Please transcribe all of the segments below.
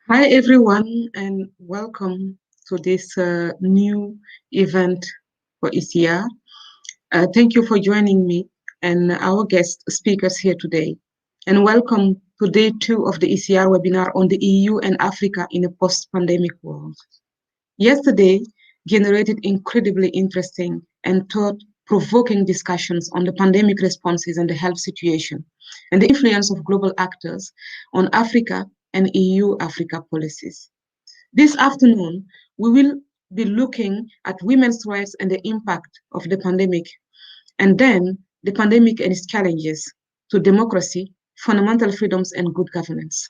Hi, everyone, and welcome to this new event for ECR. Thank you for joining me and our guest speakers here today. And welcome to day 2 of the ECR webinar on the EU and Africa in a post-pandemic world. Yesterday generated incredibly interesting and thought-provoking discussions on the pandemic responses and the health situation, and the influence of global actors on Africa and EU-Africa policies. This afternoon, we will be looking at women's rights and the impact of the pandemic, and then the pandemic and its challenges to democracy, fundamental freedoms, and good governance.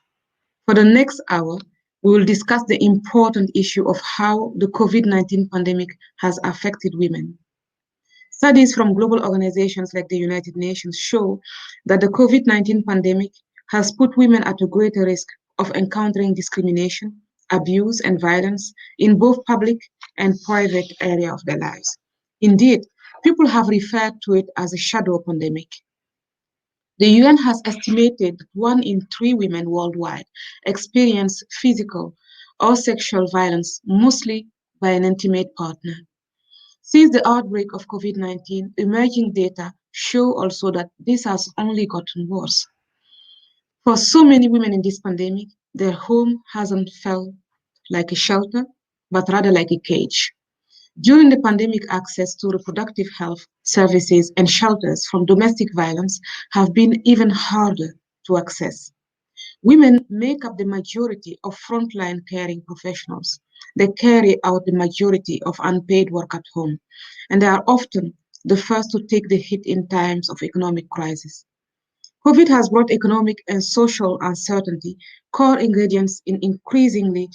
For the next hour, we will discuss the important issue of how the COVID-19 pandemic has affected women. Studies from global organizations like the United Nations show that the COVID-19 pandemic has put women at a greater risk of encountering discrimination, abuse, and violence in both public and private areas of their lives. Indeed, people have referred to it as a shadow pandemic. The UN has estimated that 1 in 3 women worldwide experience physical or sexual violence, mostly by an intimate partner. Since the outbreak of COVID-19, emerging data show also that this has only gotten worse. For so many women in this pandemic, their home hasn't felt like a shelter, but rather like a cage. During the pandemic, access to reproductive health services and shelters from domestic violence have been even harder to access. Women make up the majority of frontline caring professionals. They carry out the majority of unpaid work at home, and they are often the first to take the hit in times of economic crisis. COVID has brought economic and social uncertainty, core ingredients in increasing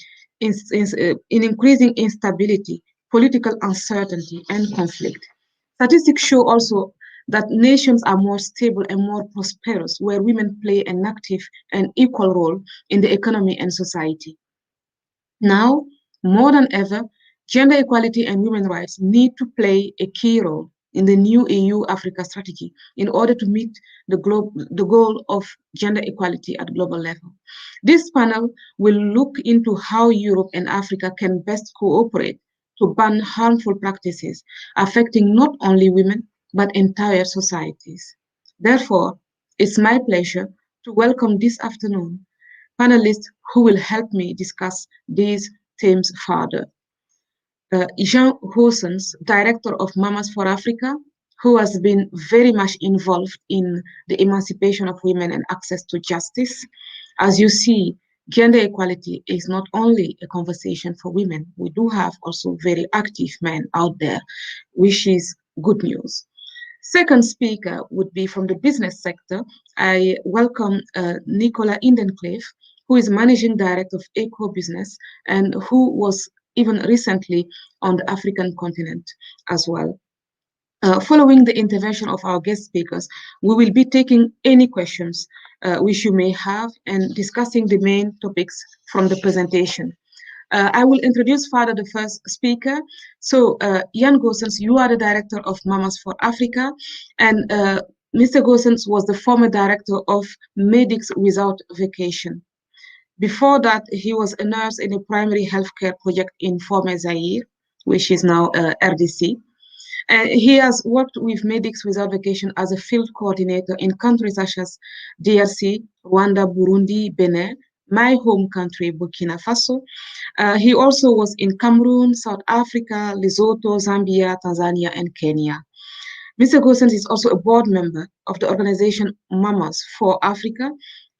instability, political uncertainty, and conflict. Statistics show also that nations are more stable and more prosperous where women play an active and equal role in the economy and society. Now, more than ever, gender equality and women's rights need to play a key role in the new EU-Africa strategy in order to meet the goal of gender equality at global level. This panel will look into how Europe and Africa can best cooperate to ban harmful practices affecting not only women, but entire societies. Therefore, it's my pleasure to welcome this afternoon panelists who will help me discuss these themes further. Jean Goossens, Director of Mamas for Africa, who has been very much involved in the emancipation of women and access to justice. As you see, gender equality is not only a conversation for women. We do have also very active men out there, which is good news. Second speaker would be from the business sector. I welcome Nicolas Indenkleef, who is Managing Director of Eco Business and who was even recently on the African continent as well. Following the intervention of our guest speakers, we will be taking any questions which you may have and discussing the main topics from the presentation. I will introduce further the first speaker. So, Jan Goossens, you are the director of Mamas for Africa, and Mr. Goossens was the former director of Medics Without Vacation. Before that, he was a nurse in a primary healthcare project in former Zaire, which is now RDC. He has worked with Medics Without Vacation as a field coordinator in countries such as DRC, Rwanda, Burundi, Benin, my home country, Burkina Faso. He also was in Cameroon, South Africa, Lesotho, Zambia, Tanzania, and Kenya. Mr. Goossens is also a board member of the organization Mamas for Africa,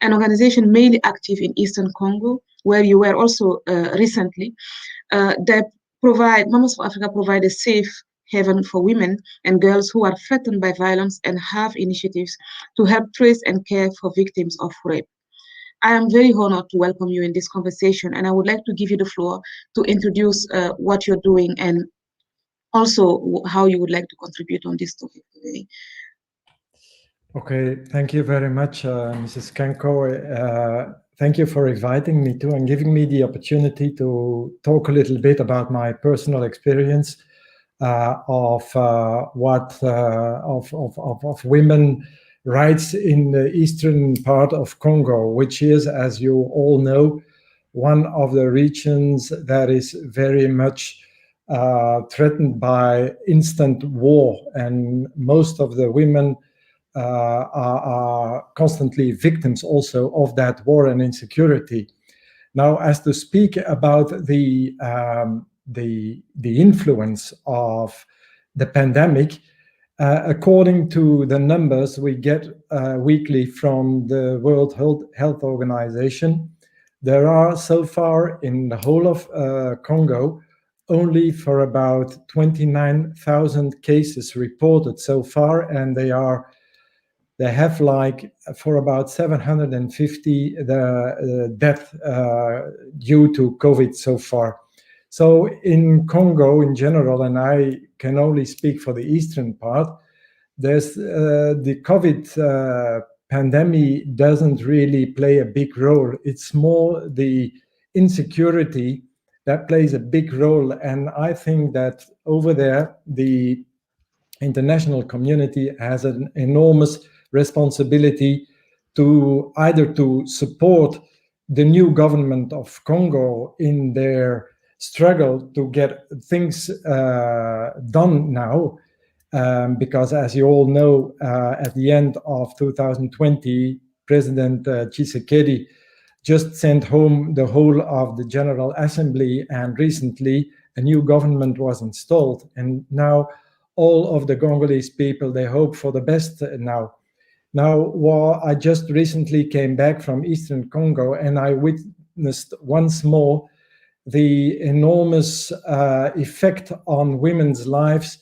an organization mainly active in Eastern Congo, where you were also recently. Mamas for Africa provide a safe haven for women and girls who are threatened by violence and have initiatives to help trace and care for victims of rape. I am very honored to welcome you in this conversation, and I would like to give you the floor to introduce what you're doing and also how you would like to contribute on this topic today. Okay, thank you very much, Mrs. Kanko. Thank you for inviting me to and giving me the opportunity to talk a little bit about my personal experience of women rights in the eastern part of Congo, which is, as you all know, one of the regions that is very much threatened by instant war, and most of the women are constantly victims also of that war and insecurity. Now, as to speak about the influence of the pandemic, according to the numbers we get weekly from the World Health Organization, there are so far in the whole of Congo only for about 29,000 cases reported so far, and they have like for about 750 the death due to COVID so far. So in Congo in general, and I can only speak for the eastern part, there's the COVID pandemic doesn't really play a big role. It's more the insecurity that plays a big role. And I think that over there, the international community has an enormous responsibility to either to support the new government of Congo in their struggle to get things done now, because as you all know, at the end of 2020, President Tshisekedi just sent home the whole of the General Assembly, and recently a new government was installed, and now all of the Congolese people, they hope for the best now. Now, I just recently came back from Eastern Congo, and I witnessed once more the enormous effect on women's lives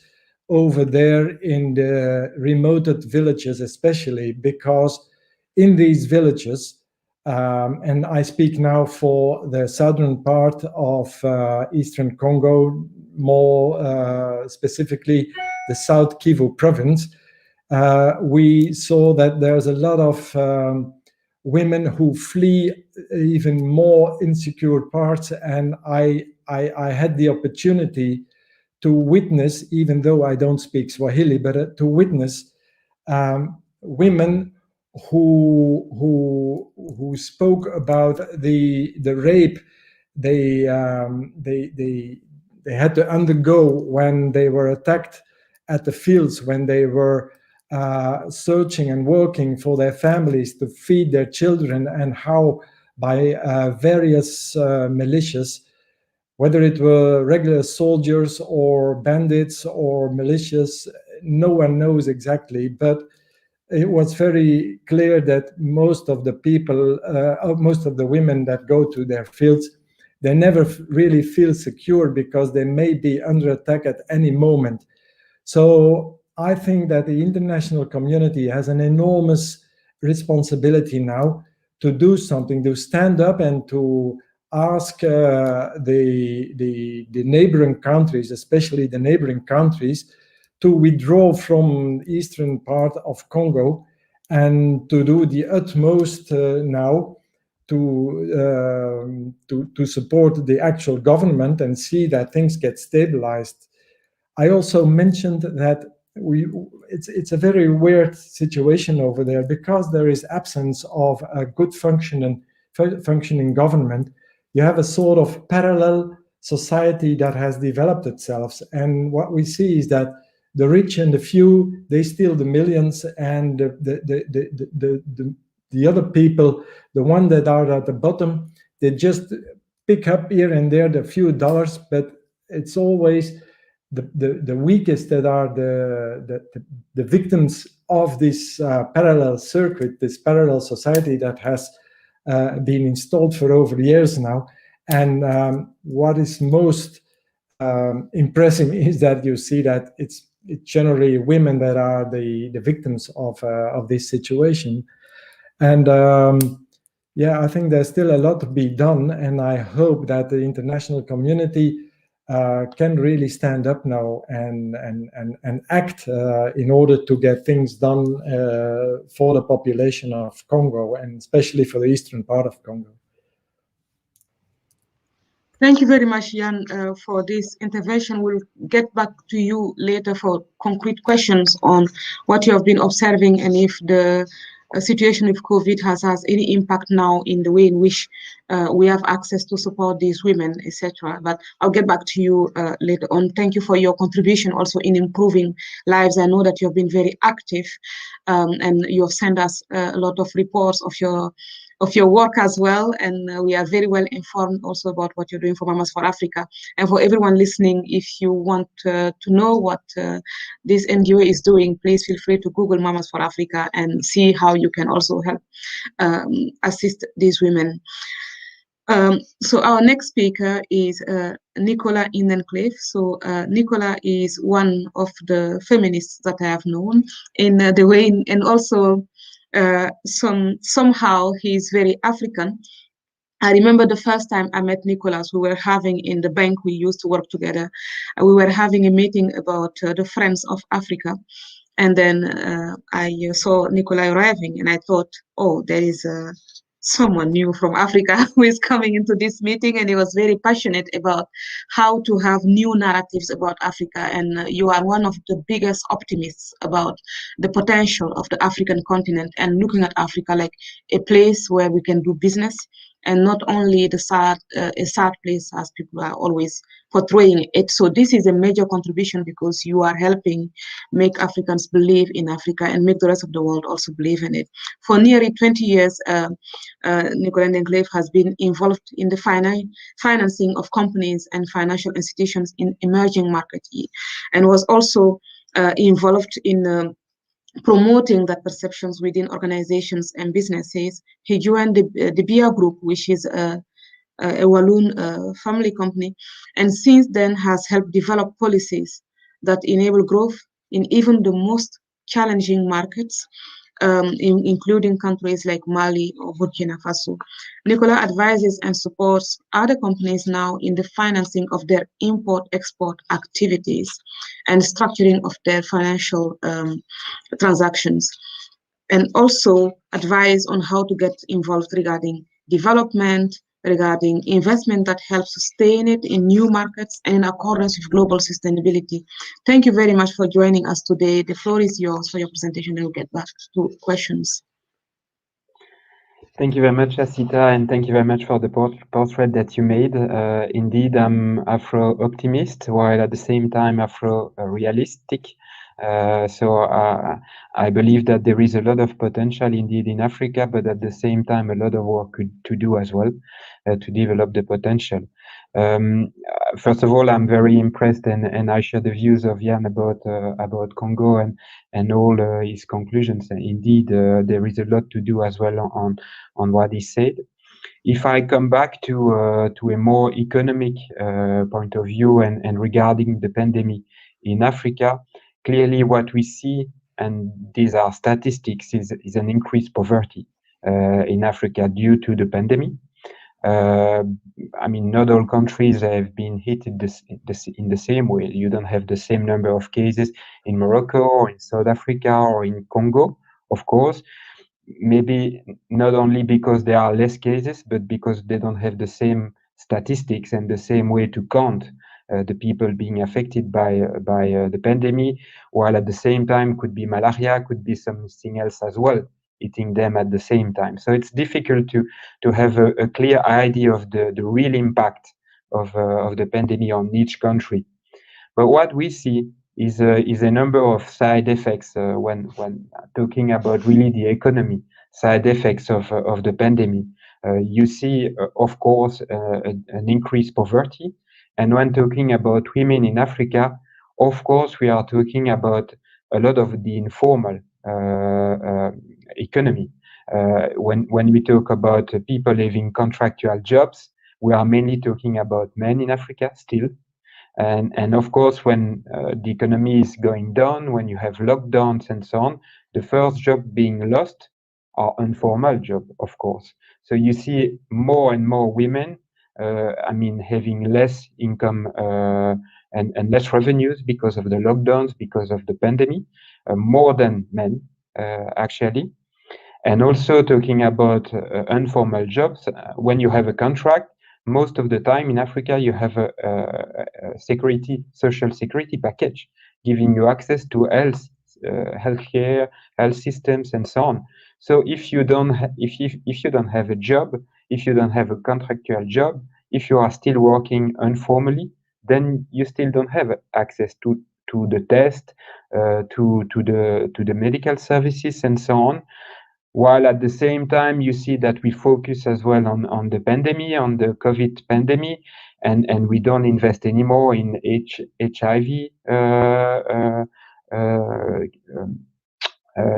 over there in the remote villages, especially because in these villages, and I speak now for the southern part of Eastern Congo, more specifically the South Kivu province, we saw that there's a lot of women who flee even more insecure parts, and I had the opportunity to witness, even though I don't speak Swahili, but to witness women who spoke about the rape they had to undergo when they were attacked at the fields, when they were searching and working for their families to feed their children, and how by various militias, whether it were regular soldiers or bandits or militias, no one knows exactly, but it was very clear that most of the people, most of the women that go to their fields, they never really feel secure because they may be under attack at any moment. So I think that the international community has an enormous responsibility now to do something, to stand up and to ask the neighboring countries, especially the neighboring countries, to withdraw from the eastern part of Congo and to do the utmost now to support the actual government and see that things get stabilized. I also mentioned that it's a very weird situation over there because there is absence of a good functioning government. You have a sort of parallel society that has developed itself, and what we see is that the rich and the few, they steal the millions, and the other people, the ones that are at the bottom, they just pick up here and there the few dollars, but it's always the weakest that are the victims of this parallel circuit, this parallel society that has been installed for over years now. And what is most impressive is that you see that it's generally women that are the victims of this situation. And yeah, I think there's still a lot to be done, and I hope that the international community can really stand up now and act in order to get things done for the population of Congo, and especially for the eastern part of Congo. Thank you very much, Jan, for this intervention. We'll get back to you later for concrete questions on what you have been observing and if the situation with COVID has any impact now in the way in which we have access to support these women, etc. But I'll get back to you later on. Thank you for your contribution also in improving lives. I know that you've been very active, and you've sent us a lot of reports of your work as well, and we are very well informed also about what you're doing for Mamas for Africa. And for everyone listening, if you want to know what this NGO is doing, please feel free to Google Mamas for Africa and see how you can also help assist these women. So our next speaker is Nicolas Indenkleef. So Nicolas is one of the feminists that I have known in the way, and also somehow he's very African. I remember the first time I met Nicolas, we were having in the bank, we used to work together. We were having a meeting about the Friends of Africa. And then I saw Nicolas arriving and I thought, oh, there is someone new from Africa who is coming into this meeting, and he was very passionate about how to have new narratives about Africa. And you are one of the biggest optimists about the potential of the African continent and looking at Africa like a place where we can do business and not only a sad place as people are always portraying it. So this is a major contribution because you are helping make Africans believe in Africa and make the rest of the world also believe in it. For nearly 20 years, Nicolas Indenkleef has been involved in the financing of companies and financial institutions in emerging markets, and was also involved in promoting that perceptions within organizations and businesses. He joined the BIA Group, which is a Walloon family company, and since then has helped develop policies that enable growth in even the most challenging markets, including countries like Mali or Burkina Faso. Nicolas advises and supports other companies now in the financing of their import-export activities and structuring of their financial transactions, and also advise on how to get involved regarding development, regarding investment that helps sustain it in new markets and in accordance with global sustainability. Thank you very much for joining us today. The floor is yours for your presentation, and we'll get back to questions. Thank you very much, Assita, and thank you very much for the portrait that you made. Indeed, I'm Afro-optimist, while at the same time Afro-realistic. So I believe that there is a lot of potential indeed in Africa, but at the same time, a lot of work to do as well to develop the potential. First of all, I'm very impressed, and I share the views of Jan about Congo and all his conclusions. Indeed, there is a lot to do as well on what he said. If I come back to a more economic point of view and regarding the pandemic in Africa, clearly what we see, and these are statistics, is an increased poverty in Africa due to the pandemic. I mean, not all countries have been hit in the same way. You don't have the same number of cases in Morocco or in South Africa or in Congo, of course. Maybe not only because there are less cases, but because they don't have the same statistics and the same way to count the people being affected by the pandemic, while at the same time could be malaria, could be something else as well, hitting them at the same time. So it's difficult to have a clear idea of the real impact of the pandemic on each country. But what we see is a number of side effects when talking about really the economy side effects of the pandemic. You see, of course, an increased poverty. And when talking about women in Africa, of course, we are talking about a lot of the informal economy. When we talk about people having contractual jobs, we are mainly talking about men in Africa still. And of course, when the economy is going down, when you have lockdowns and so on, the first job being lost are informal job, of course. So you see more and more women, having less income and less revenues because of the lockdowns, because of the pandemic, more than men, actually. And also talking about informal jobs, when you have a contract, most of the time in Africa, you have a social security package, giving you access to healthcare, health systems, and so on. So if you don't if you don't have a job, if you don't have a contractual job, if you are still working informally, then you still don't have access to the test, to the medical services and so on. While at the same time, you see that we focus as well on the pandemic, on the COVID pandemic, and we don't invest anymore in HIV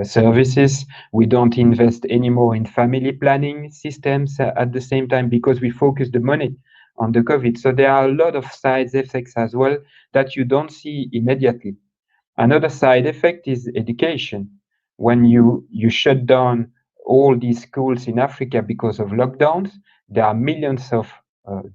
services. We don't invest anymore in family planning systems at the same time because we focus the money on the COVID. So there are a lot of side effects as well that you don't see immediately. Another side effect is education. When you shut down all these schools in Africa because of lockdowns, there are millions of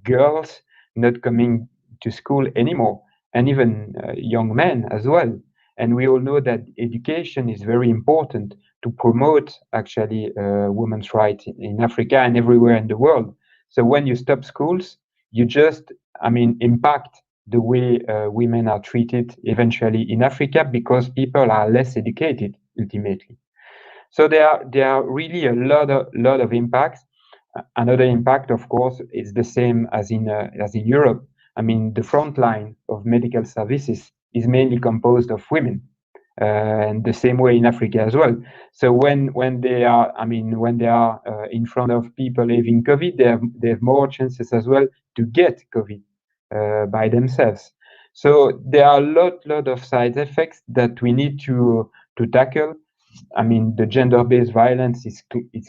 girls not coming to school anymore, and even young men as well. And we all know that education is very important to promote actually women's rights in Africa and everywhere in the world. So when you stop schools, you just, impact the way women are treated eventually in Africa because people are less educated ultimately. So there are really a lot of impacts. Another impact, of course, is the same as in Europe. The front line of medical services is mainly composed of women, and the same way in Africa as well. So when they are, in front of people having COVID, they have more chances as well to get COVID by themselves. So there are a lot of side effects that we need to tackle. The gender-based violence is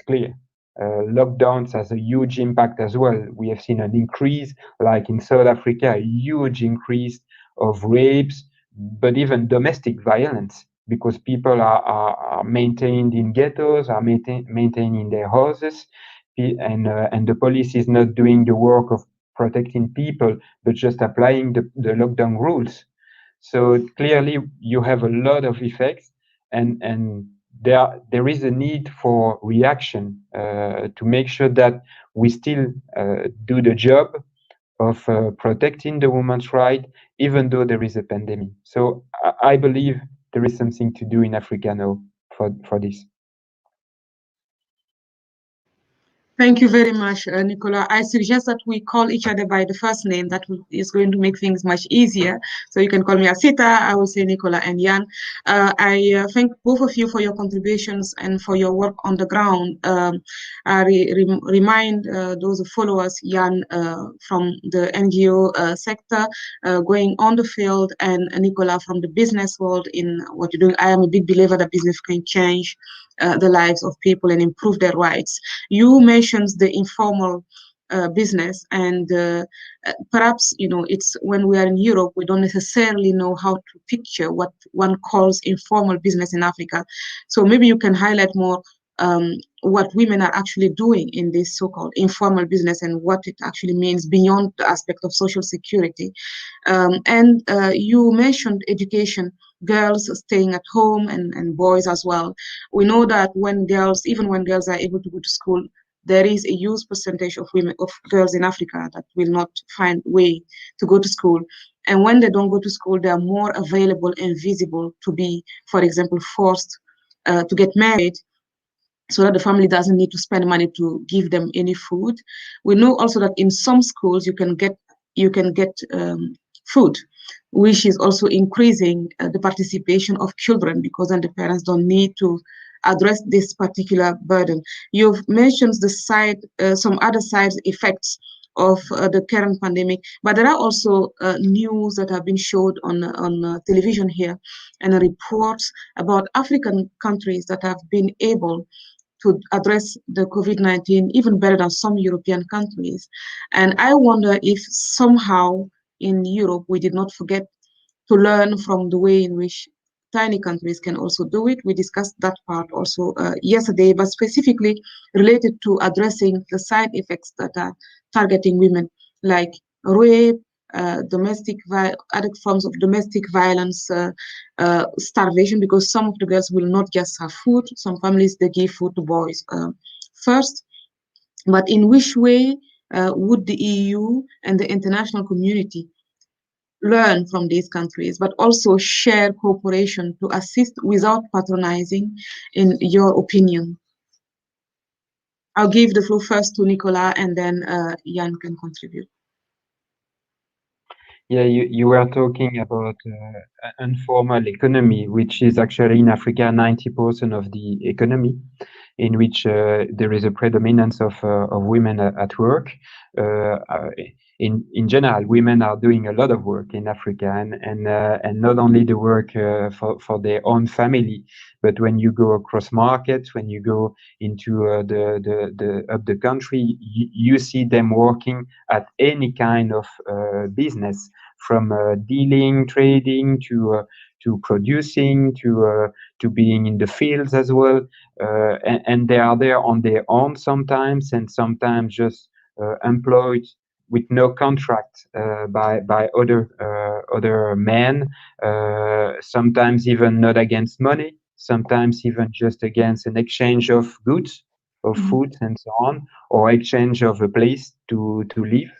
clear. Lockdowns has a huge impact as well. We have seen an increase, like in South Africa, a huge increase of rapes, but even domestic violence, because people are maintained in ghettos, are maintained in their houses, and the police is not doing the work of protecting people, but just applying the lockdown rules. So clearly, you have a lot of effects, and there is a need for reaction to make sure that we still do the job of protecting the woman's right, even though there is a pandemic. So I believe there is something to do in Africa now for this. Thank you very much, Nicolas. I suggest that we call each other by the first name. That is going to make things much easier. So you can call me Assita, I will say Nicolas and Jan. I thank both of you for your contributions and for your work on the ground. I remind those who follow us, Jan from the NGO sector, going on the field, and Nicolas from the business world in what you're doing. I am a big believer that business can change the lives of people and improve their rights. You mentioned the informal business, and perhaps it's when we are in Europe, we don't necessarily know how to picture what one calls informal business in Africa. So maybe you can highlight more what women are actually doing in this so-called informal business and what it actually means beyond the aspect of social security. And you mentioned education, girls staying at home and boys as well. We know that even when girls are able to go to school, there is a huge percentage of girls in Africa that will not find way to go to school. And when they don't go to school, they are more available and visible to be, for example, forced to get married, so that the family doesn't need to spend money to give them any food. We know also that in some schools you can get food, which is also increasing the participation of children, because then the parents don't need to address this particular burden. You've mentioned some other side effects of the current pandemic, but there are also news that have been showed on television here, and reports about African countries that have been able to address the COVID-19 even better than some European countries. And I wonder if somehow in Europe we did not forget to learn from the way in which tiny countries can also do it. We discussed that part also yesterday, but specifically related to addressing the side effects that are targeting women, like rape, other forms of domestic violence, starvation, because some of the girls will not just have food. Some families, they give food to boys first. But in which way would the EU and the international community learn from these countries, but also share cooperation to assist without patronizing, in your opinion? I'll give the floor first to Nicolas, and then Jan can contribute. Yeah, you were talking about informal economy, which is actually in Africa 90% of the economy, in which there is a predominance of women at work. In general, women are doing a lot of work in Africa, and not only the work for their own family, but when you go across markets, when you go into the country, you see them working at any kind of business, from dealing, trading, to producing, to being in the fields as well, and they are there on their own sometimes, and sometimes just employed with no contract by other men, sometimes even not against money, sometimes even just against an exchange of goods, of food and so on, or exchange of a place to live.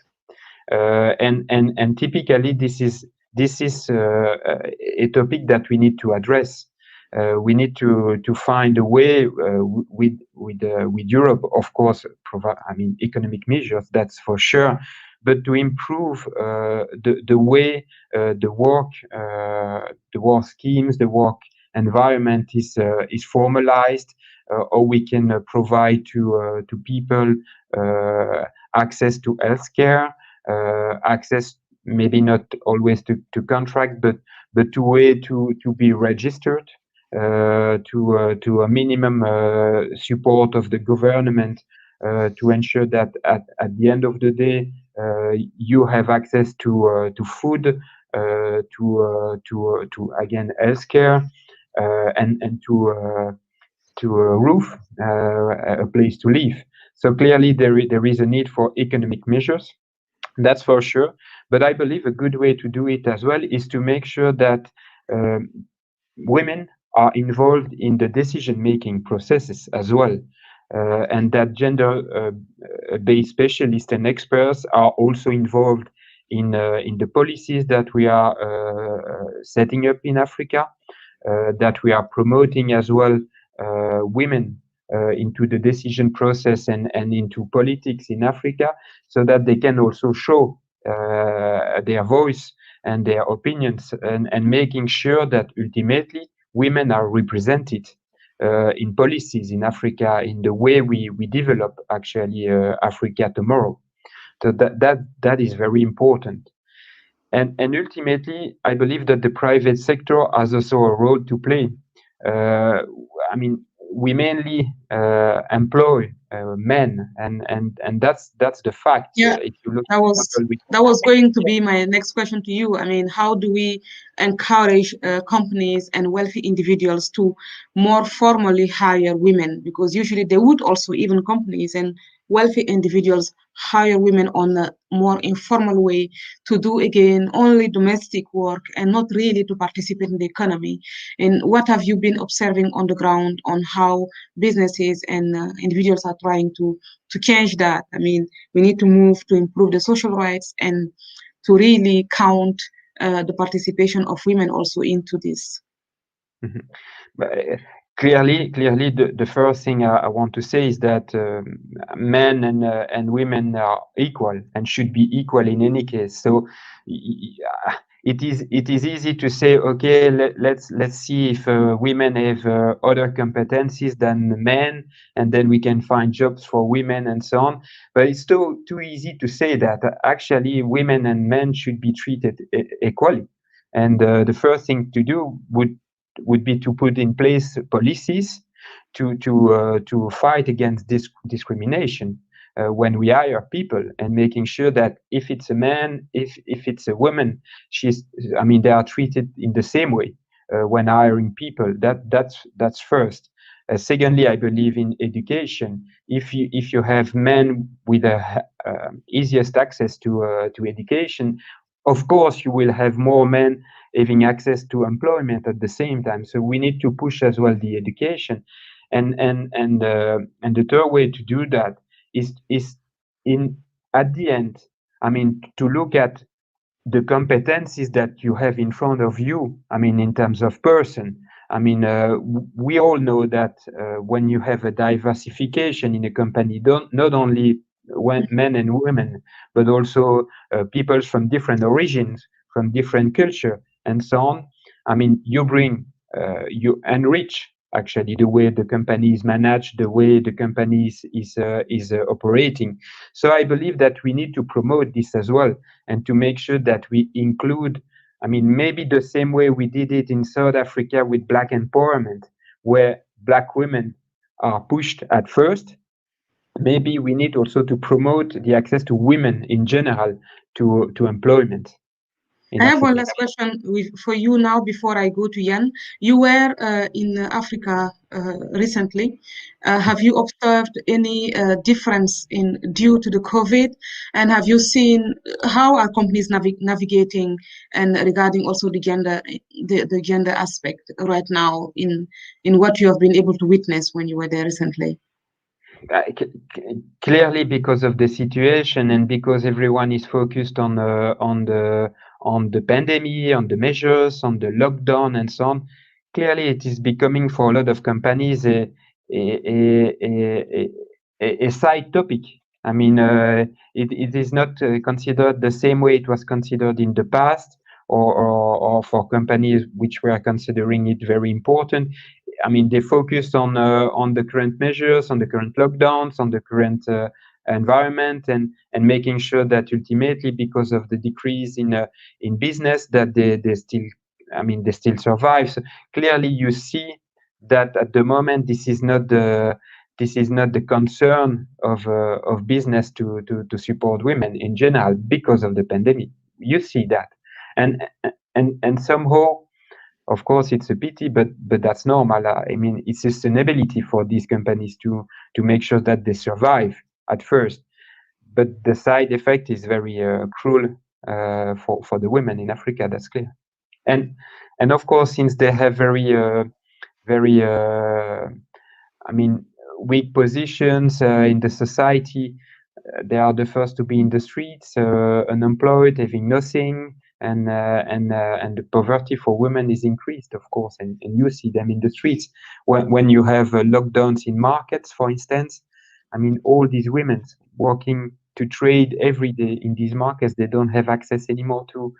And typically this is a topic that we need to address. We need to find a way with Europe, of course, provide, I mean, economic measures, that's for sure, but to improve the way the work schemes, the work environment is formalized, or we can provide to people access to healthcare, access maybe not always to contract, but to way to be registered, to a minimum support of the government, to ensure that at the end of the day you have access to food, to again healthcare, and to a roof, a place to live. So clearly there is a need for economic measures. That's for sure. But I believe a good way to do it as well is to make sure that women are involved in the decision-making processes as well, and that gender-based specialists and experts are also involved in the policies that we are setting up in Africa, that we are promoting as well women into the decision process and into politics in Africa, so that they can also show their voice and their opinions, and making sure that ultimately women are represented in policies in Africa, in the way we develop actually Africa tomorrow. So that is very important. And ultimately, I believe that the private sector has also a role to play. I mean, we mainly employ men, and that's the fact. Yeah, If you look that was that was going to be my next question to you. I mean, how do we encourage companies and wealthy individuals to more formally hire women? Because usually they would also, even companies and wealthy individuals, hire women on a more informal way to do again only domestic work and not really to participate in the economy. And what have you been observing on the ground on how businesses and individuals are trying to change that? I mean, we need to move to improve the social rights and to really count the participation of women also into this. But, clearly, the first thing I want to say is that men and women are equal and should be equal in any case. So it is easy to say, okay, let's see if women have other competencies than men, and then we can find jobs for women and so on. But it's too easy to say that. Actually, women and men should be treated equally. And the first thing to do would be to put in place policies to fight against discrimination when we hire people, and making sure that if it's a man, if it's a woman, they are treated in the same way when hiring people. That's first. Secondly, I believe in education. If you have men with the easiest access to education, of course you will have more men having access to employment at the same time. So we need to push as well the education, and the third way to do that is in at the end. I mean, to look at the competencies that you have in front of you. I mean, in terms of person, I mean, we all know that when you have a diversification in a company, not only men and women, but also people from different origins, from different culture, and so on. I mean, you enrich actually the way the company is managed, the way the company is operating. So I believe that we need to promote this as well, and to make sure that we include, I mean, maybe the same way we did it in South Africa with Black empowerment, where Black women are pushed at first. Maybe we need also to promote the access to women in general to employment. I have one last question for you now before I go to Jan. You were in Africa recently. Have you observed any difference due to the COVID? And have you seen how are companies navigating and regarding also the gender aspect right now in what you have been able to witness when you were there recently? Clearly, because of the situation and because everyone is focused on the pandemic, on the measures, on the lockdown, and so on. Clearly, it is becoming for a lot of companies a side topic. I mean, it is not considered the same way it was considered in the past, or for companies which were considering it very important. I mean, they focus on the current measures, on the current lockdowns, on the current environment, and making sure that ultimately, because of the decrease in business, that they still survive. So clearly, you see that at the moment this is not the concern of business to support women in general because of the pandemic. You see that, and somehow, of course, it's a pity, but that's normal. I mean, it's sustainability for these companies to make sure that they survive at first. But the side effect is very cruel for the women in Africa. That's clear. And of course, since they have very weak positions in the society, they are the first to be in the streets, unemployed, having nothing. And the poverty for women is increased, of course, and you see them in the streets when you have lockdowns in markets, for instance. I mean, all these women working to trade every day in these markets, they don't have access anymore to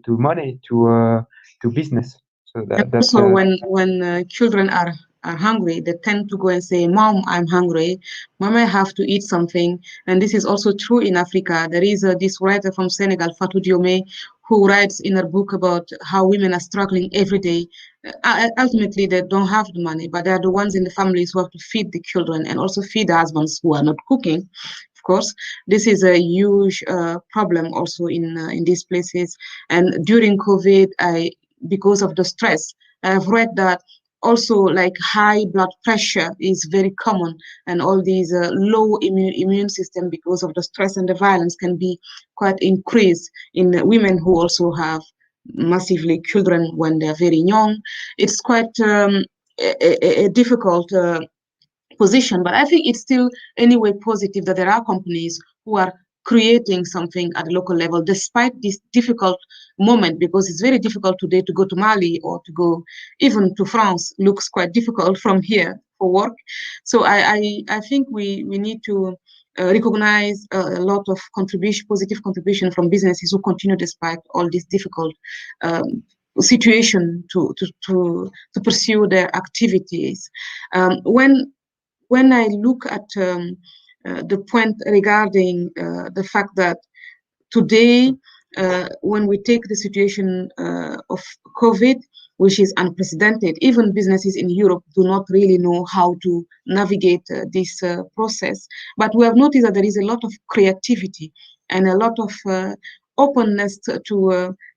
money, to business. So that's also when children are hungry, they tend to go and say, "Mom, I'm hungry. Mom, I have to eat something." And this is also true in Africa. There is this writer from Senegal, Fatou Diome, who writes in her book about how women are struggling every day. Ultimately, they don't have the money, but they are the ones in the families who have to feed the children and also feed the husbands who are not cooking. Of course, this is a huge problem also in these places. And during COVID, because of the stress, I've read that also like high blood pressure is very common, and all these low immune system because of the stress and the violence can be quite increased in women who also have massively children when they're very young. It's quite a difficult position, but I think it's still anyway positive that there are companies who are creating something at the local level despite this difficult moment, because it's very difficult today to go to Mali or to go even to France. Looks quite difficult from here for work. So I think we need to recognize a lot of positive contribution from businesses who continue despite all this difficult situation to pursue their activities. When I look at the point regarding the fact that today, when we take the situation of COVID, which is unprecedented, even businesses in Europe do not really know how to navigate this process. But we have noticed that there is a lot of creativity and a lot of openness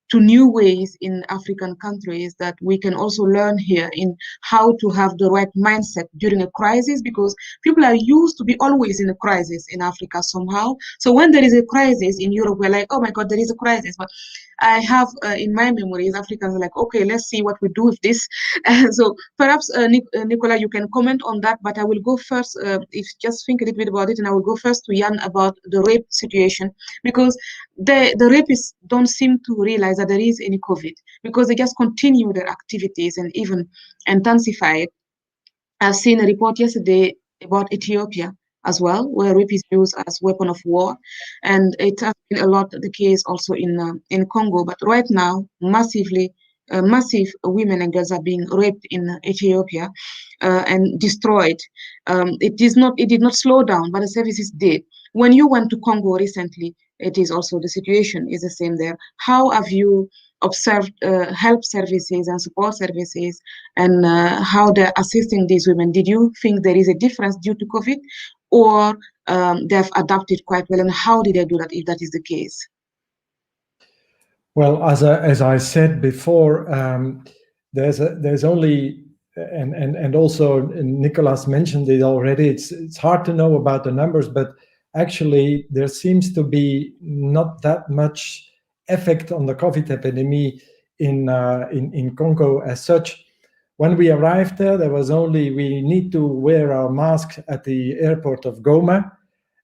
to new ways in African countries that we can also learn here in how to have the right mindset during a crisis, because people are used to be always in a crisis in Africa somehow. So when there is a crisis in Europe, we're like, oh my God, there is a crisis. But I have in my memories, Africans are like, okay, let's see what we do with this. So perhaps, Nicolas, you can comment on that, but I will go first, just think a little bit about it, and I will go first to Jan about the rape situation, because the rapists don't seem to realize realize that there is any COVID, because they just continue their activities and even intensify it. I've seen a report yesterday about Ethiopia as well, where rape is used as weapon of war, and it has been a lot the case also in Congo. But right now, massive women and girls are being raped in Ethiopia and destroyed. It did not slow down, but the services did. When you went to Congo recently, it is also the situation is the same there. How have you observed help services and support services and how they're assisting these women? Did you think there is a difference due to COVID, or they've adapted quite well? And how did they do that if that is the case? Well, as I said before, there's only and also Nicolas mentioned it already. It's hard to know about the numbers, but actually there seems to be not that much effect on the COVID epidemic in Congo as such. When we arrived there was only we need to wear our masks at the airport of Goma.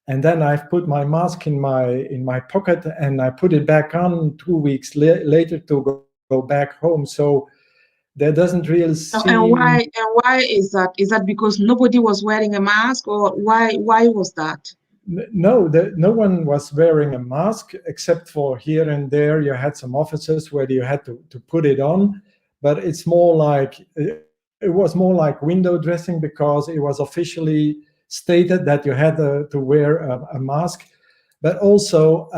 And then I've put my mask in my pocket and I put it back on 2 weeks later to go back home. So there doesn't really seem. And why is that? Is that because nobody was wearing a mask, or why was that? No, no one was wearing a mask except for here and there. You had some offices where you had to put it on, but it's more like it was more like window dressing, because it was officially stated that you had to wear a mask. But also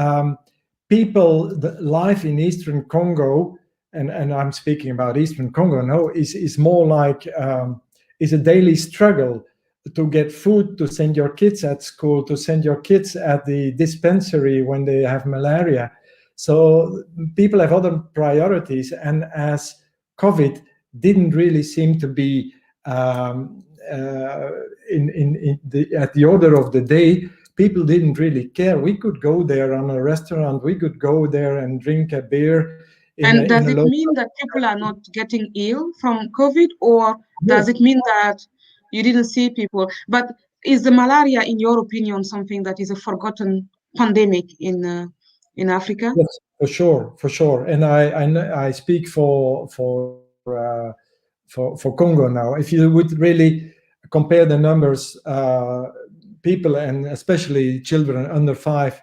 people, the life in Eastern Congo, and I'm speaking about Eastern Congo now, is more like is a daily struggle to get food, to send your kids at school, to send your kids at the dispensary when they have malaria. So people have other priorities, and as COVID didn't really seem to be at the order of the day, people didn't really care. We could go there on a restaurant, we could go there and drink a beer. And does it mean that people are not getting ill from COVID, or does it mean that you didn't see people? But is the malaria, in your opinion, something that is a forgotten pandemic in Africa? Yes, for sure. And I speak for Congo now. If you would really compare the numbers, people and especially children under 5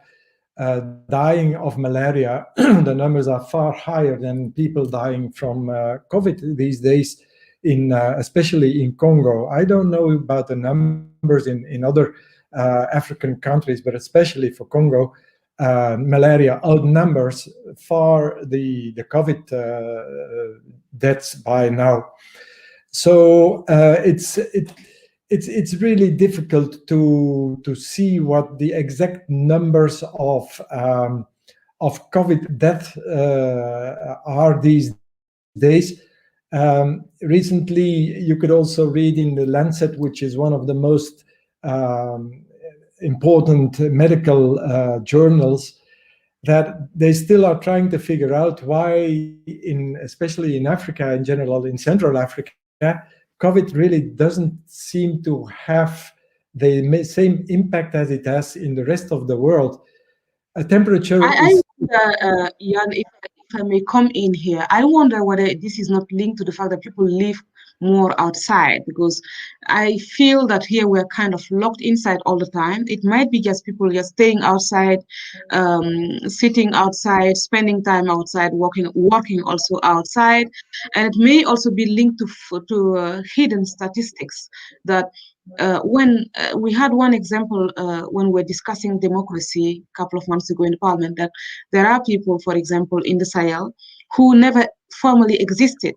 dying of malaria, the numbers are far higher than people dying from COVID these days, especially in Congo. I don't know about the numbers in other African countries, but especially for Congo, malaria outnumbers far the COVID deaths by now. So it's really difficult to see what the exact numbers of COVID death are these days. Recently, you could also read in the Lancet, which is one of the most important medical journals, that they still are trying to figure out why, especially in Africa in general, in Central Africa, COVID really doesn't seem to have the same impact as it has in the rest of the world. A temperature I wonder, Jan, if I may come in here, I wonder whether this is not linked to the fact that people live more outside, because I feel that here we're kind of locked inside all the time. It might be just people just staying outside, sitting outside, spending time outside, working also outside, and it may also be linked to hidden statistics that. When we had one example when we're discussing democracy a couple of months ago in Parliament, that there are people, for example, in the Sahel who never formally existed,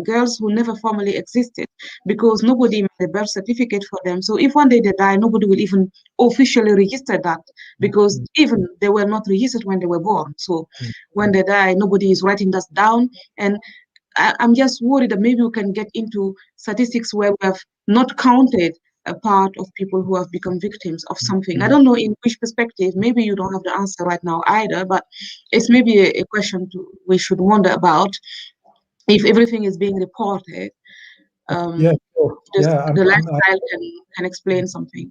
girls who never formally existed, because nobody made a birth certificate for them. So if one day they die, nobody will even officially register that, because even they were not registered when they were born. So when they die, nobody is writing that down. And I'm just worried that maybe we can get into statistics where we have not counted a part of people who have become victims of something. I don't know in which perspective. Maybe you don't have the answer right now either, but it's maybe a question we should wonder about if everything is being reported. Yeah, sure. The lifestyle can explain something.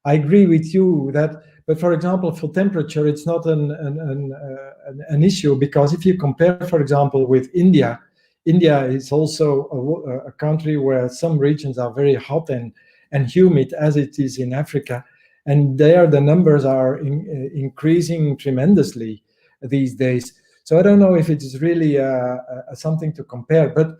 I agree with you that, but for example, for temperature, it's not an issue, because if you compare, for example, with India, India is also a country where some regions are very hot and humid, as it is in Africa. And there the numbers are increasing tremendously these days. So I don't know if it is really something to compare. But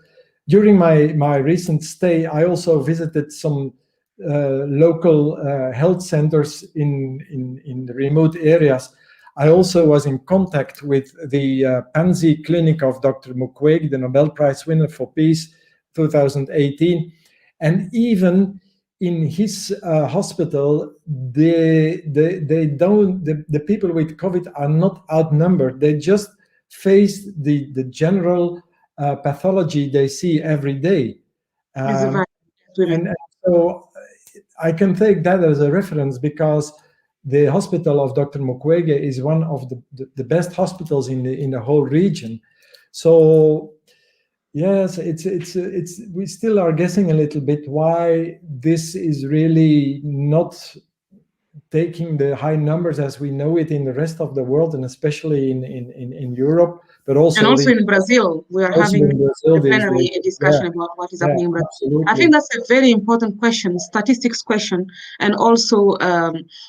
during my recent stay, I also visited some local health centers in the remote areas. I also was in contact with the Pansy Clinic of Dr. Mukwege, the Nobel Prize winner for Peace 2018. And even in his hospital, the people with COVID are not outnumbered. They just face the general pathology they see every day. And so I can take that as a reference, because the hospital of Dr. Mukwege is one of the best hospitals in the whole region. So yes, it's we still are guessing a little bit why this is really not taking the high numbers as we know it in the rest of the world, and especially in Europe, but also in Brazil. We are having a discussion about what is happening in Brazil. Absolutely. I think that's a very important question, statistics question, and also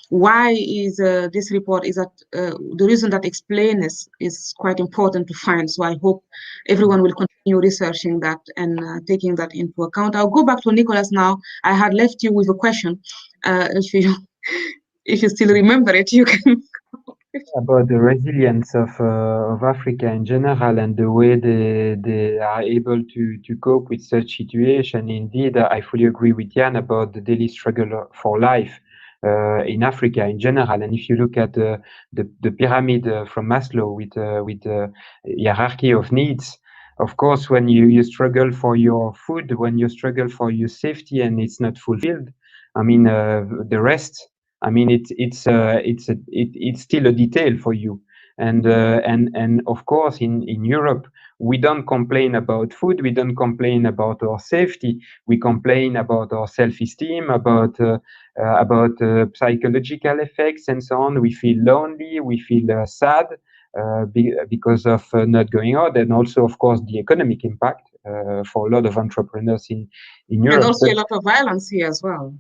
why is this report is that the reason that explain this is quite important to find. So I hope everyone will continue researching that and taking that into account. I'll go back to Nicolas now. I had left you with a question. If you still remember it, you can. About the resilience of Africa in general and the way they are able to cope with such situation. Indeed, I fully agree with Jan about the daily struggle for life in Africa in general. And if you look at the pyramid from Maslow with the hierarchy of needs, of course, when you struggle for your food, when you struggle for your safety and it's not fulfilled, I mean, the rest, I mean, it's still a detail for you. And of course, in Europe, we don't complain about food. We don't complain about our safety. We complain about our self-esteem, about psychological effects and so on. We feel lonely. We feel sad because of not going out, and also, of course, the economic impact for a lot of entrepreneurs in Europe. And also a lot of violence here as well.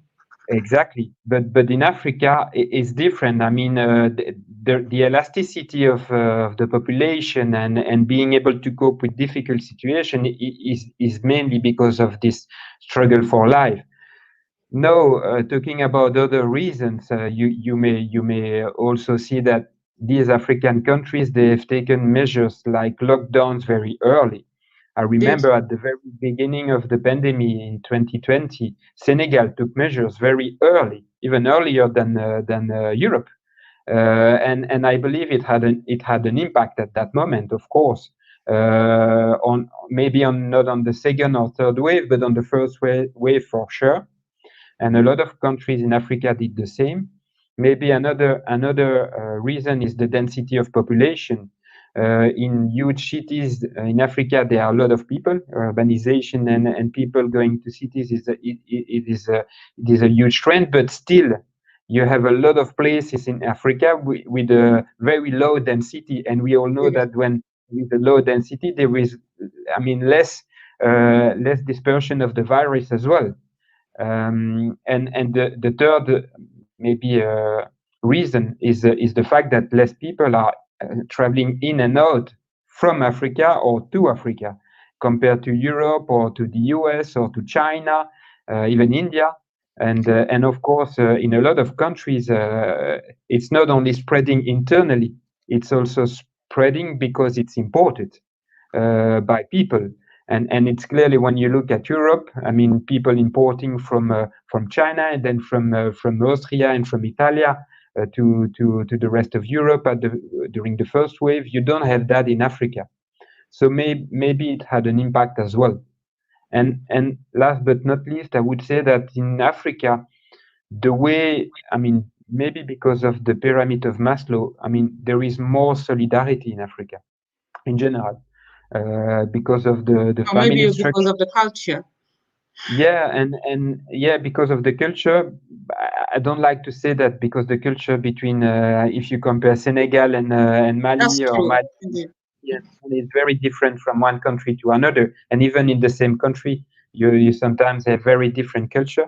Exactly, but in Africa it's different. I mean, the elasticity of the population and being able to cope with difficult situation is mainly because of this struggle for life. No, talking about other reasons, you may also see that these African countries, they've taken measures like lockdowns very early. I remember at the very beginning of the pandemic in 2020, Senegal took measures very early, even earlier than Europe, and I believe it had an impact at that moment, of course, on maybe not on the second or third wave, but on the first wave for sure. And a lot of countries in Africa did the same. Maybe another reason is the density of population. In huge cities in Africa, there are a lot of people. Urbanization and people going to cities is a huge trend, but still, you have a lot of places in Africa with a very low density, and we all know that when with a low density, there is, I mean, less dispersion of the virus as well. And the third maybe reason is the fact that less people are traveling in and out from Africa or to Africa compared to Europe or to the US or to China, even India. And of course, in a lot of countries, it's not only spreading internally, it's also spreading because it's imported by people. And it's clearly, when you look at Europe, I mean, people importing from China and then from Austria and from Italia to the rest of Europe during the first wave. You don't have that in Africa, so maybe it had an impact as well. And last but not least, I would say that in Africa, the way, I mean, maybe because of the pyramid of Maslow, I mean, there is more solidarity in Africa in general. Because of the family maybe structure. Because of the culture. Yeah, and yeah, because of the culture, I don't like to say that because the culture between if you compare Senegal and That's Mali or true. Mali, Indeed. yeah, is very different from one country to another, and even in the same country, you sometimes have very different culture.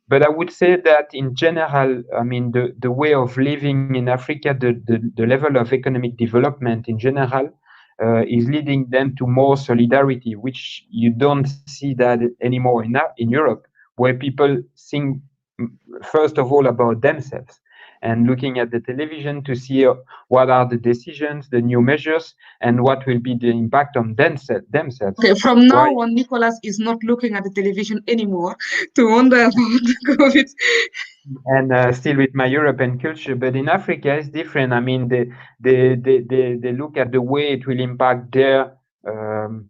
But I would say that in general, I mean, the way of living in Africa, the level of economic development in general, is leading them to more solidarity, which you don't see that anymore in Europe, where people think first of all about themselves and looking at the television to see what are the decisions, the new measures, and what will be the impact on themselves. Okay, from now Why? on, Nicolas is not looking at the television anymore to wonder about the COVID. And still with my European culture, but in Africa it's different. I mean, they look at the way it will impact um,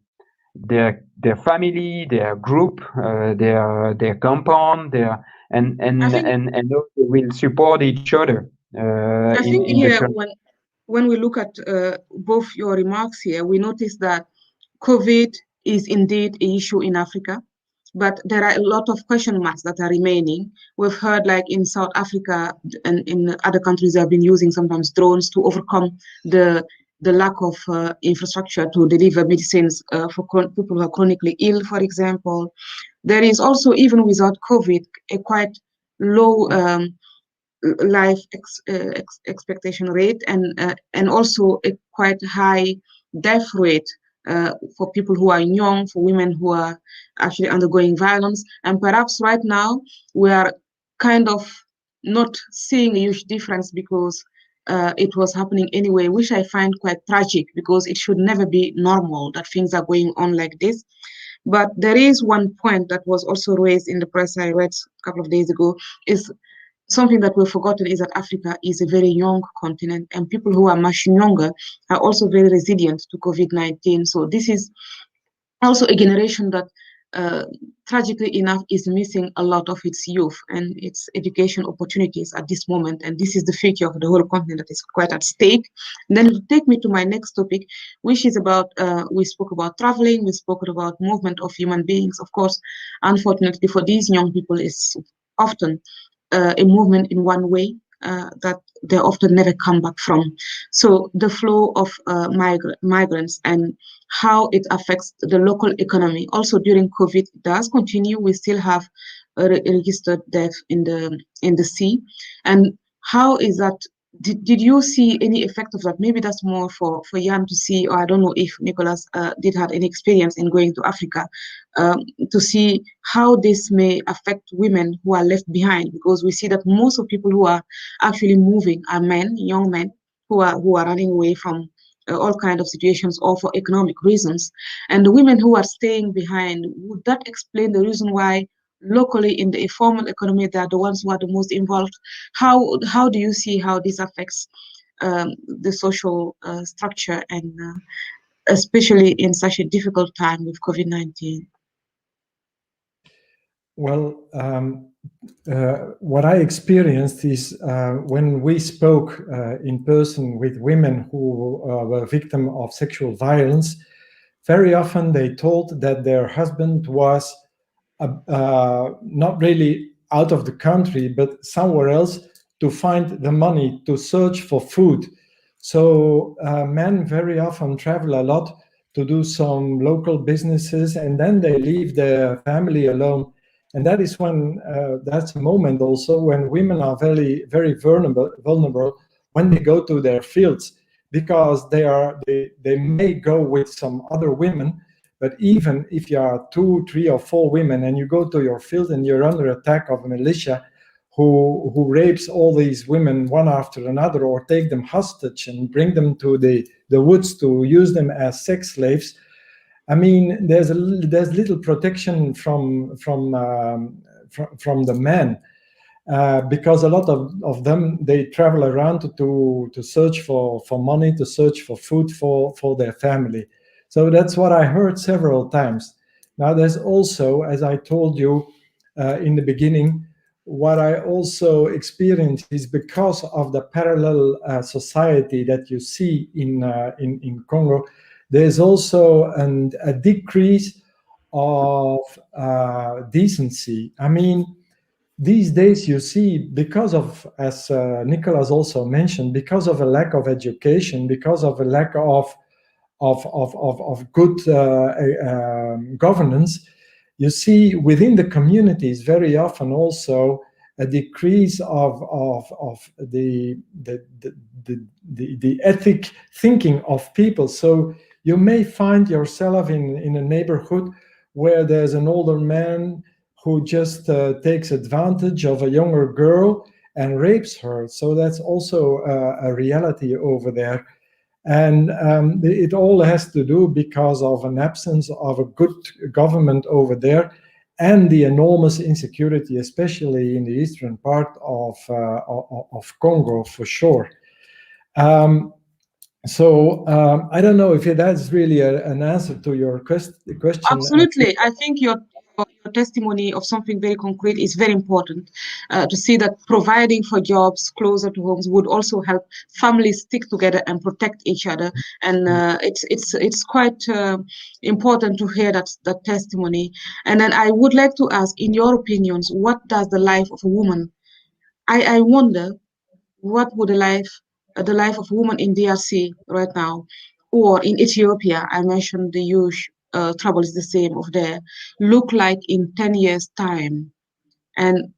their family, their group, their compound, I think and they will support each other I think in the here country. when we look at both your remarks here, we notice that COVID is indeed an issue in Africa, but there are a lot of question marks that are remaining. We've heard like in South Africa and in other countries, they have been using sometimes drones to overcome the lack of infrastructure to deliver medicines for people who are chronically ill, for example. There is also, even without COVID, a quite low life expectation rate and also a quite high death rate for people who are young, for women who are actually undergoing violence. And perhaps right now we are kind of not seeing a huge difference because it was happening anyway, which I find quite tragic because it should never be normal that things are going on like this. But there is one point that was also raised in the press I read a couple of days ago, is something that we've forgotten is that Africa is a very young continent, and people who are much younger are also very resilient to COVID-19. So this is also a generation that, tragically enough, is missing a lot of its youth and its education opportunities at this moment. And this is the future of the whole continent that is quite at stake. And then it take me to my next topic, which is about, we spoke about traveling, we spoke about movement of human beings. Of course, unfortunately for these young people, it's often a movement in one way that they often never come back from. So the flow of migrants and how it affects the local economy. Also during COVID, it does continue. We still have a registered death in the sea. And how is that? Did you see any effect of that? Maybe that's more for Jan to see, or I don't know if Nicolas did have any experience in going to Africa to see how this may affect women who are left behind, because we see that most of people who are actually moving are men, young men, who are running away from all kinds of situations or for economic reasons. And the women who are staying behind, would that explain the reason why locally in the informal economy they are the ones who are the most involved? How do you see how this affects the social structure and especially in such a difficult time with COVID-19? Well, what I experienced is when we spoke in person with women who were victims of sexual violence, very often they told that their husband was not really out of the country, but somewhere else to find the money to search for food. So men very often travel a lot to do some local businesses, and then they leave their family alone. And that is when that's a moment also when women are very, very vulnerable when they go to their fields, because they may go with some other women, but even if you are 2, 3, or 4 women and you go to your field and you're under attack of a militia who rapes all these women one after another, or take them hostage and bring them to the woods to use them as sex slaves, I mean, there's little protection from the men, because a lot of them, they travel around to search for money, to search for food for their family. So that's what I heard several times. Now there's also, as I told you in the beginning, what I also experienced is because of the parallel society that you see in Congo, there's also a decrease of decency. I mean, these days you see, because of, as Nicolas also mentioned, because of a lack of education, because of a lack of good governance, you see within the communities very often also a decrease of the ethic thinking of people. So you may find yourself in a neighborhood where there's an older man who just takes advantage of a younger girl and rapes her. So that's also a reality over there. And it all has to do because of an absence of a good government over there, and the enormous insecurity, especially in the eastern part of Congo, for sure. I don't know if that's really an answer to your question. Absolutely. I think your testimony of something very concrete is very important, to see that providing for jobs closer to homes would also help families stick together and protect each other. And it's quite important to hear that testimony. And then I would like to ask, in your opinions, what does the life of a woman? I wonder, what would the life of a woman in DRC right now, or in Ethiopia? I mentioned the huge trouble is the same of there, look like in 10 years' time. And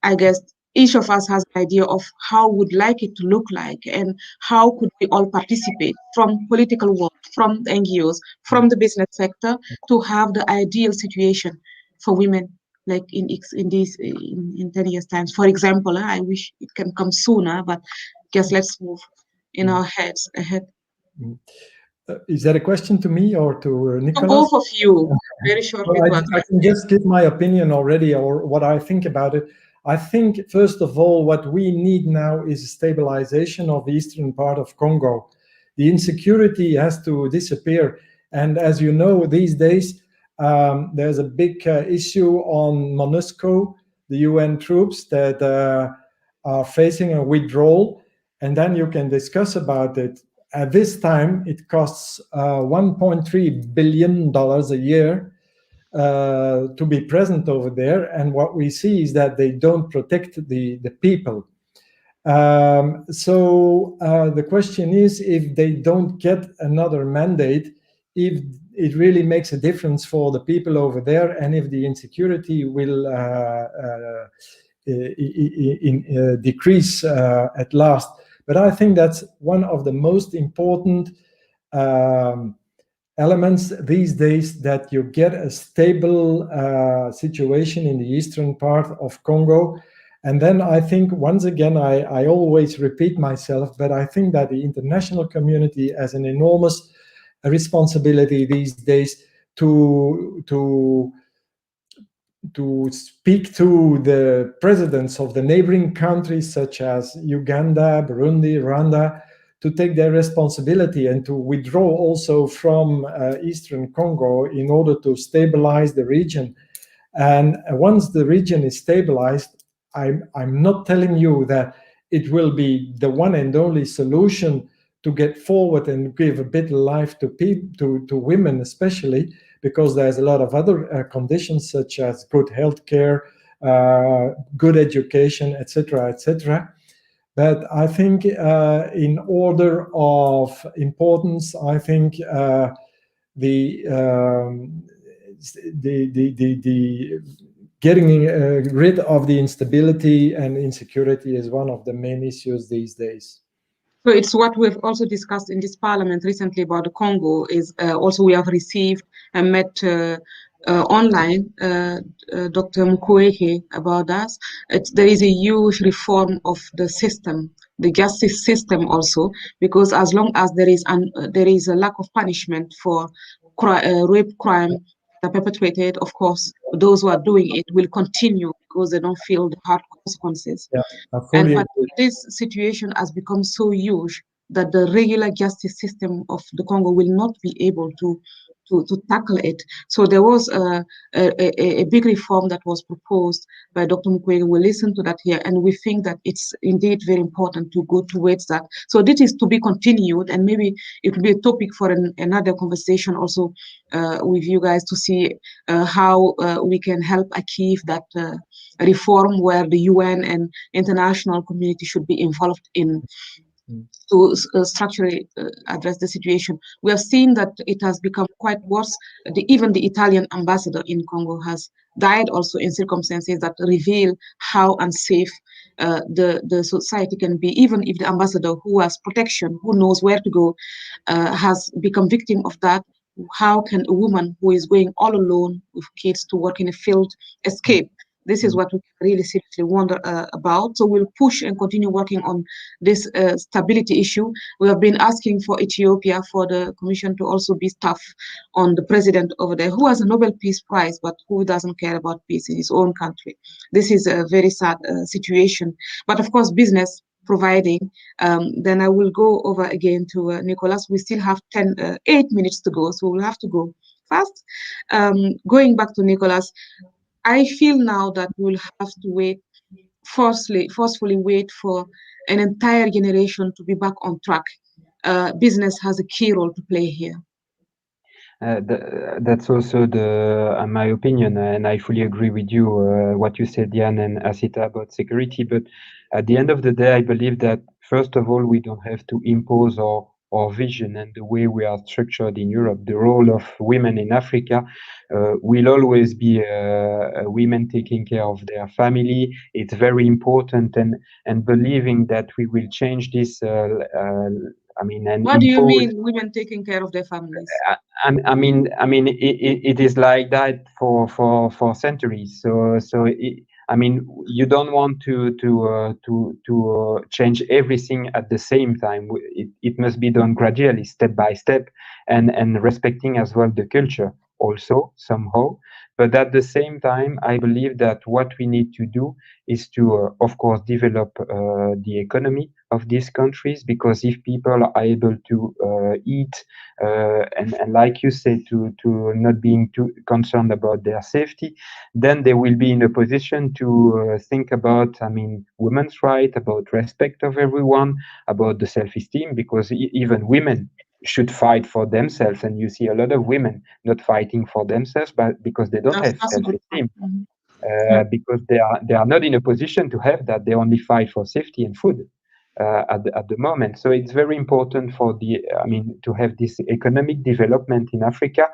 I guess each of us has an idea of how would like it to look like, and how could we all participate from political world, from the NGOs, from the business sector, to have the ideal situation for women, like in 10 years times. For example, I wish it can come sooner, but guess let's move in our heads ahead. Is that a question to me or to Nicolas? To both of you, very shortly. Well, I can just give my opinion already, or what I think about it. I think, first of all, what we need now is a stabilization of the eastern part of Congo. The insecurity has to disappear. And as you know, these days, there's a big issue on MONUSCO, the UN troops that are facing a withdrawal. And then you can discuss about it. At this time, it costs $1.3 billion a year to be present over there. And what we see is that they don't protect the people. So the question is, if they don't get another mandate, if it really makes a difference for the people over there, and if the insecurity will decrease at last. But I think that's one of the most important elements these days, that you get a stable situation in the eastern part of Congo. And then I think, once again, I always repeat myself, but I think that the international community has an enormous responsibility these days to speak to the presidents of the neighboring countries, such as Uganda, Burundi, Rwanda, to take their responsibility and to withdraw also from Eastern Congo in order to stabilize the region. And once the region is stabilized, I'm not telling you that it will be the one and only solution to get forward and give a better life to women, especially because there's a lot of other conditions, such as good healthcare, good education, etc., etc. But I think in order of importance, I think the getting rid of the instability and insecurity is one of the main issues these days. So it's what we've also discussed in this parliament recently about the Congo, is also we have received and met online Dr. Mukwege about us. There is a huge reform of the system, the justice system also, because as long as there is a lack of punishment for rape crime perpetrated, of course, those who are doing it will continue because they don't feel the hard consequences. Yeah, But this situation has become so huge that the regular justice system of the Congo will not be able to to tackle it. So there was a big reform that was proposed by Dr. Mukwege. We listened to that here, and we think that it's indeed very important to go towards that. So this is to be continued, and maybe it will be a topic for another conversation also with you guys to see how we can help achieve that reform where the UN and international community should be involved in to structurally address the situation. We have seen that it has become quite worse. Even the Italian ambassador in Congo has died also in circumstances that reveal how unsafe the society can be. Even if the ambassador who has protection, who knows where to go, has become victim of that, how can a woman who is going all alone with kids to work in a field escape? This is what we really seriously wonder about. So we'll push and continue working on this stability issue. We have been asking for Ethiopia, for the Commission to also be tough on the president over there, who has a Nobel Peace Prize, but who doesn't care about peace in his own country. This is a very sad situation. But of course, business providing. Then I will go over again to Nicolas. We still have 8 minutes to go, so we'll have to go fast. Going back to Nicolas, I feel now that we'll have to wait, forcefully wait for an entire generation to be back on track. Business has a key role to play here. That's also my opinion, and I fully agree with you what you said, Jan and Assita, about security. But at the end of the day, I believe that first of all, we don't have to impose our vision and the way we are structured in Europe. The role of women in Africa will always be women taking care of their family. It's very important, and believing that we will change this. And what do you mean, women taking care of their families? I mean, it is like that for centuries. You don't want to change everything at the same time. It must be done gradually, step by step, and respecting as well the culture also somehow. But at the same time, I believe that what we need to do is to, of course, develop the economy of these countries, because if people are able to eat and like you said, to not being too concerned about their safety, then they will be in a position to think about, women's rights, about respect of everyone, about the self-esteem, because even women should fight for themselves, and you see a lot of women not fighting for themselves, but because they don't have self-esteem, because they are not in a position to have that. They only fight for safety and food. At the moment. So it's very important to have this economic development in Africa.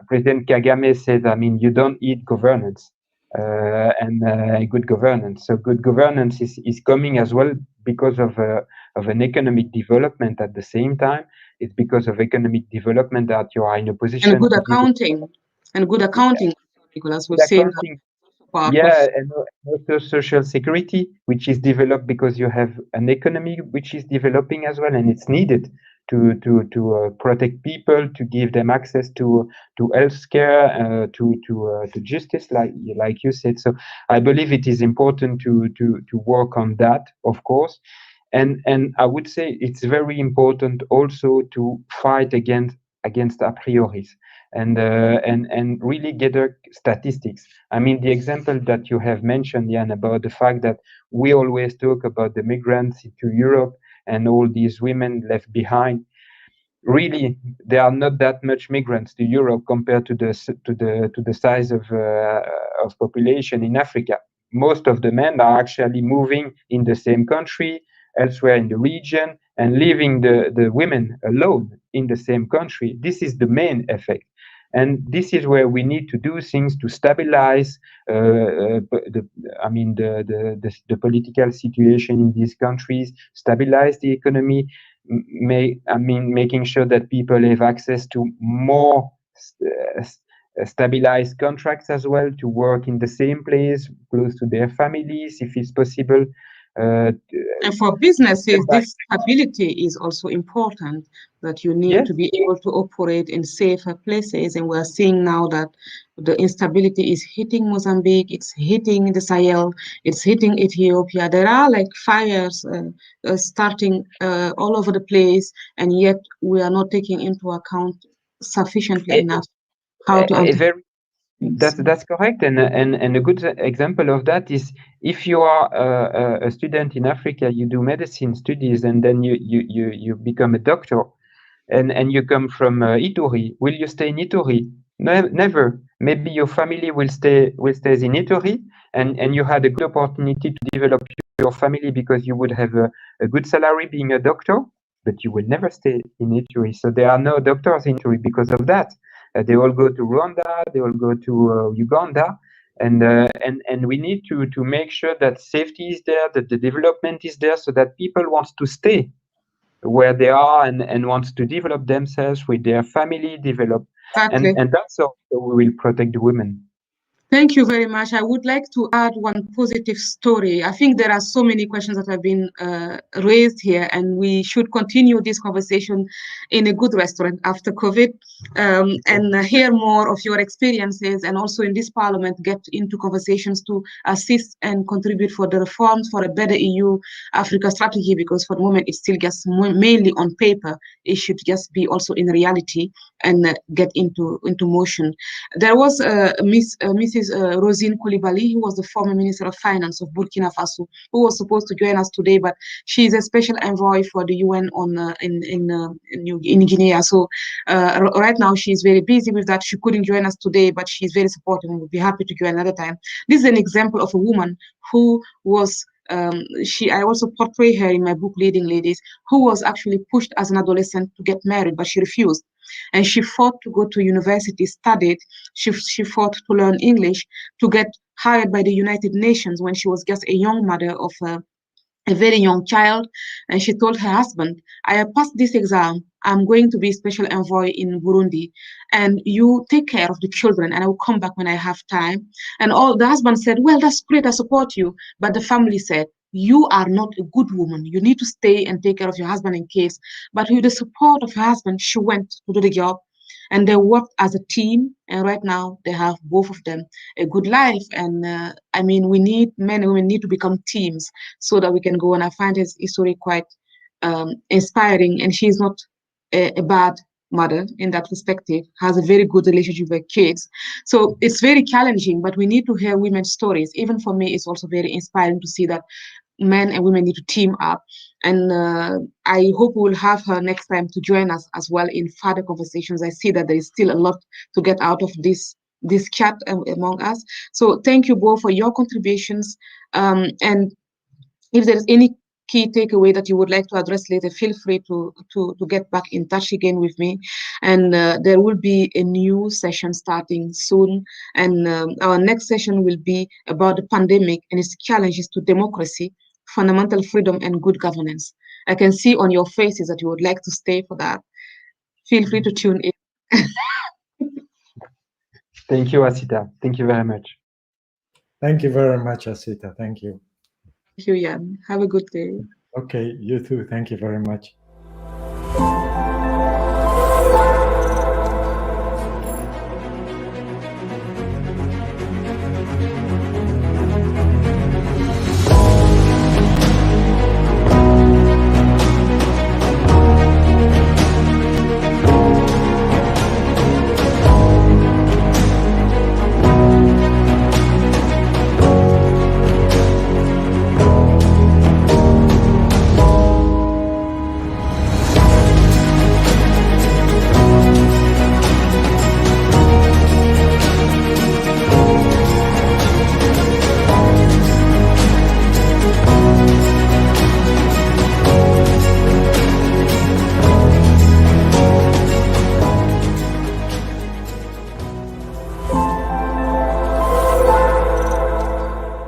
President Kagame said, you don't eat governance and good governance. So good governance is coming as well because of an economic development at the same time. It's because of economic development that you are in a position. And good accounting. And good accounting, Nicolas was saying. Yeah, and also social security, which is developed because you have an economy which is developing as well, and it's needed to protect people, to give them access to healthcare, to justice, like you said. So I believe it is important to work on that, of course, and I would say it's very important also to fight against a prioris. And really gather statistics. The example that you have mentioned, Jan, about the fact that we always talk about the migrants to Europe and all these women left behind. Really, there are not that much migrants to Europe compared to the size of population in Africa. Most of the men are actually moving in the same country, elsewhere in the region, and leaving the women alone in the same country. This is the main effect. And this is where we need to do things to stabilize the political situation in these countries, stabilize the economy, making sure that people have access to more stabilized contracts as well, to work in the same place, close to their families, if it's possible. And for businesses, this stability is also important, that you need to be able to operate in safer places. And we're seeing now that the instability is hitting Mozambique, it's hitting the Sahel, it's hitting Ethiopia. There are like fires starting all over the place, and yet we are not taking into account sufficiently enough how to very things. That's correct, and a good example of that is if you are a student in Africa, you do medicine studies, and then you become a doctor, and you come from Ituri. Will you stay in Ituri? No, never. Maybe your family will stay in Ituri, and you had a good opportunity to develop your family because you would have a good salary being a doctor, but you will never stay in Ituri. So there are no doctors in Ituri because of that. They all go to Rwanda, they all go to Uganda, and we need to make sure that safety is there, that the development is there, so that people want to stay where they are and want to develop themselves with their family, Exactly. and that's how we will protect the women. Thank you very much. I would like to add one positive story. I think there are so many questions that have been raised here, and we should continue this conversation in a good restaurant after COVID, and hear more of your experiences, and also in this parliament get into conversations to assist and contribute for the reforms for a better EU-Africa strategy, because for the moment it's still just mainly on paper. It should just be also in reality and get into motion. There was Mrs. Rosine Koulibaly, who was the former Minister of Finance of Burkina Faso, who was supposed to join us today, but she is a special envoy for the UN in Guinea. So right now she is very busy with that. She couldn't join us today, but she's very supportive and would be happy to join another time. This is an example of a woman who was I also portray her in my book Leading Ladies, who was actually pushed as an adolescent to get married, but she refused. And she fought to go to university, studied. She fought to learn English, to get hired by the United Nations when she was just a young mother of a very young child. And she told her husband, I have passed this exam. I'm going to be special envoy in Burundi, and you take care of the children, and I will come back when I have time. And the husband said, well, that's great, I support you. But the family said, you are not a good woman. You need to stay and take care of your husband in case. But with the support of her husband, she went to do the job, and they worked as a team. And right now they have, both of them, a good life. And I mean, men and women need to become teams so that we can go. And I find his story quite inspiring. And she's not a bad mother in that perspective, has a very good relationship with kids. So it's very challenging, but we need to hear women's stories. Even for me, it's also very inspiring to see that men and women need to team up. And I hope we'll have her next time to join us as well in further conversations. I see that there is still a lot to get out of this chat among us. So thank you both for your contributions. And if there is any key takeaway that you would like to address later, feel free to get back in touch again with me. And there will be a new session starting soon. And our next session will be about the pandemic and its challenges to democracy, fundamental freedom, and good governance. I can see on your faces that you would like to stay for that. Feel free to tune in. Thank you, Assita. Thank you very much. Thank you very much, Assita. Thank you. Thank you, Jan. Have a good day. Okay, you too. Thank you very much.